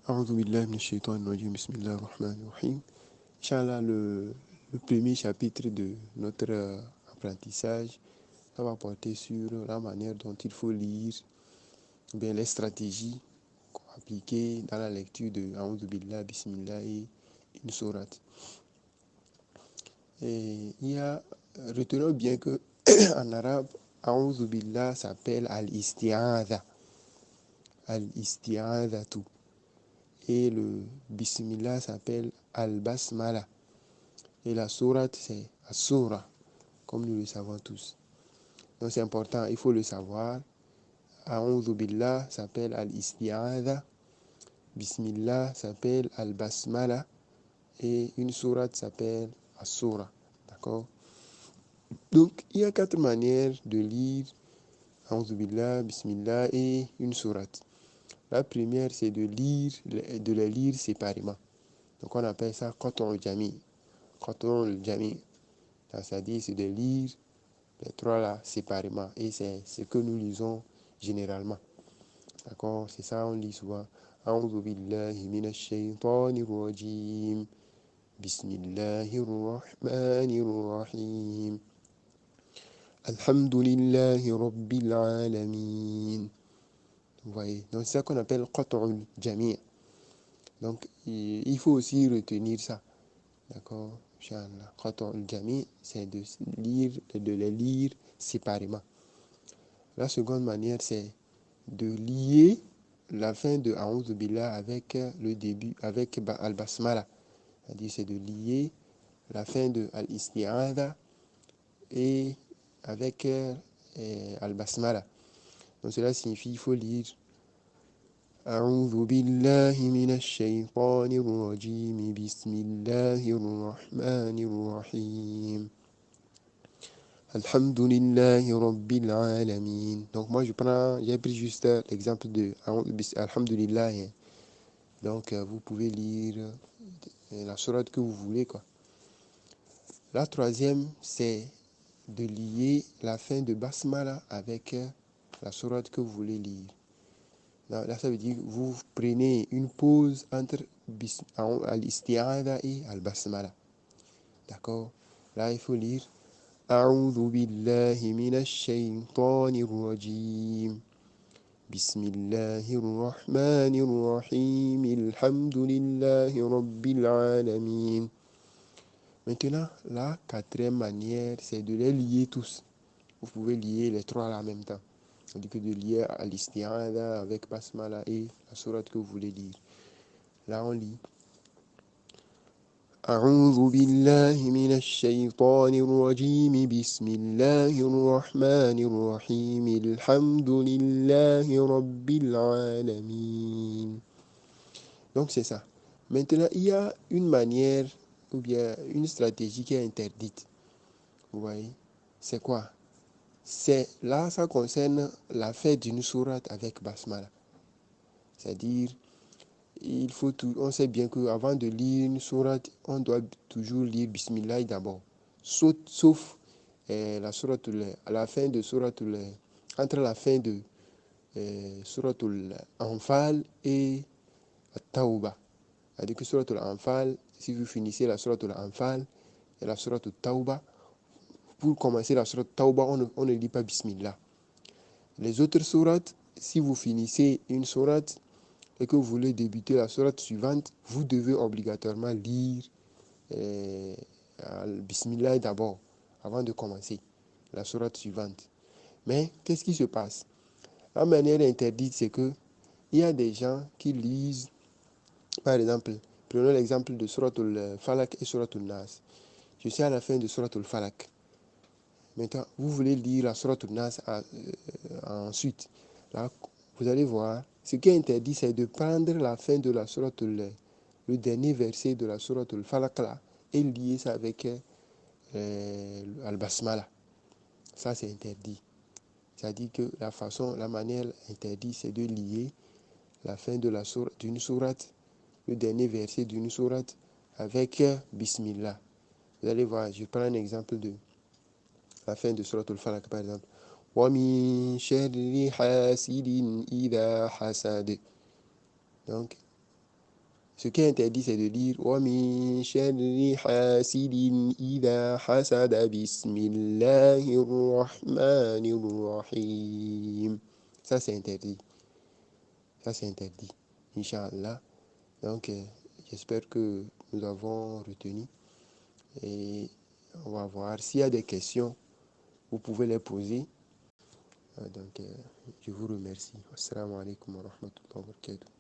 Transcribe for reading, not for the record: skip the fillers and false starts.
A'udhu billahi minash shaitanir rajim, bismillahir rahmanir rahim. Inch'Allah, le premier chapitre de notre apprentissage, ça va porter sur la manière dont il faut lire, bien les stratégies appliquées dans la lecture de A'udhu billahi, bismillah et une sourate. Et retenons bien que en arabe, A'udhu billahi s'appelle al-isti'adha. Al-isti'adhatu. Et le bismillah s'appelle al-basmala. Et la sourate, c'est as-sura, comme nous le savons tous. Donc c'est important, il faut le savoir. A'udhu billah s'appelle al-isti'adha. Bismillah s'appelle al-basmala. Et une sourate s'appelle as-sura. D'accord? Donc il y a 4 manières de lire A'udhu billah, bismillah et une sourate. La première, c'est de les lire séparément. Donc on appelle ça qat'u jami'. Qat'u jami'. C'est-à-dire, c'est de lire les 3 là séparément. Et c'est ce que nous lisons généralement. D'accord? C'est ça, on lit souvent. A'udhu billahi minash shaytanir rajim. Bismillahir rahmanir rahim. Alhamdulillahi rabbil alamin. Vous voyez? Donc c'est ça qu'on appelle qat'u jami'. Donc il faut aussi retenir ça. D'accord? Inch'Allah. Qat'u jami', c'est de les lire séparément. La seconde manière, c'est de lier la fin de A'udhu billah avec le début, avec al-basmala. C'est-à-dire, c'est de lier la fin de al-isti'adha et avec al-basmala. Donc cela signifie qu'il faut lire A'udhu billahi minash shaytanir rajim, bismillahir rahmanir rahim. Alhamdulillahi rabbil alamin. Donc moi j'ai pris juste l'exemple de Alhamdulillah. Donc vous pouvez lire la sourate que vous voulez, quoi. La troisième, c'est de lier la fin de Basmala avec la sourate que vous voulez lire. Là, ça veut dire que vous prenez une pause entre Al-Isti'adha et Al-Basmala. D'accord? Là, il faut lire A'udhu billahi minash shaytanir rajim. Bismillahir rahmanir rahim. Alhamdulillahi rabbil alamin. Maintenant, la quatrième manière, c'est de les lier tous. Vous pouvez lier les 3 là en même temps. C'est-à-dire que de lier Al-Isti'adha avec Basmala et la sourate que vous voulez lire. Là, on lit A'udhu billahi minash shaytanir rajim. Bismillahir rahmanir rahim. Alhamdulillahi rabbil alamin. Donc, c'est ça. Maintenant, il y a une manière ou bien une stratégie qui est interdite. Vous voyez? C'est quoi? C'est là, ça concerne la fin d'une sourate avec Basmala. C'est-à-dire, on sait bien qu'avant de lire une sourate, on doit toujours lire Bismillah d'abord. Sauf la sourate, à la fin de sourate, entre la fin de sourate Anfal et Tauba. C'est-à-dire que sourate Anfal, si vous finissez la sourate Anfal et la sourate Tauba, pour commencer la sourate Tauba, on ne lit pas Bismillah. Les autres sourates, si vous finissez une sourate et que vous voulez débuter la sourate suivante, vous devez obligatoirement lire Bismillah d'abord, avant de commencer la sourate suivante. Mais qu'est-ce qui se passe? La manière interdite, c'est que il y a des gens qui lisent, par exemple, prenons l'exemple de Suratul Falak et Suratul Nas. Je suis à la fin de Suratul Falak. Maintenant, vous voulez lire la Suratul Nas ensuite. Là, vous allez voir, ce qui est interdit, c'est de prendre la fin de la Suratul, le dernier verset de la Suratul Falak là, et lier ça avec Al-Basmala. Ça, c'est interdit. C'est-à-dire que la manière interdite, c'est de lier la fin de d'une sourate, le dernier verset d'une sourate, avec Bismillah. Vous allez voir, je prends un exemple de la fin de Suratul Falaq, par exemple. وَمِن شَرِّ حَاسِدٍ إِذَا حَسَدَ. Donc, Ce qui est interdit, c'est de dire وَمِن شَرِّ حَاسِدٍ إِذَا حَسَدَ بِسْمِ اللَّهِ الرَّحْمَنِ الرَّحِيمِ. Ça, c'est interdit. Ça, c'est interdit. Inch'Allah. Donc, j'espère que nous avons retenu. Et on va voir. S'il y a des questions, vous pouvez les poser. Donc, je vous remercie. Assalamu alaikum wa rahmatullahi wa barakatuh.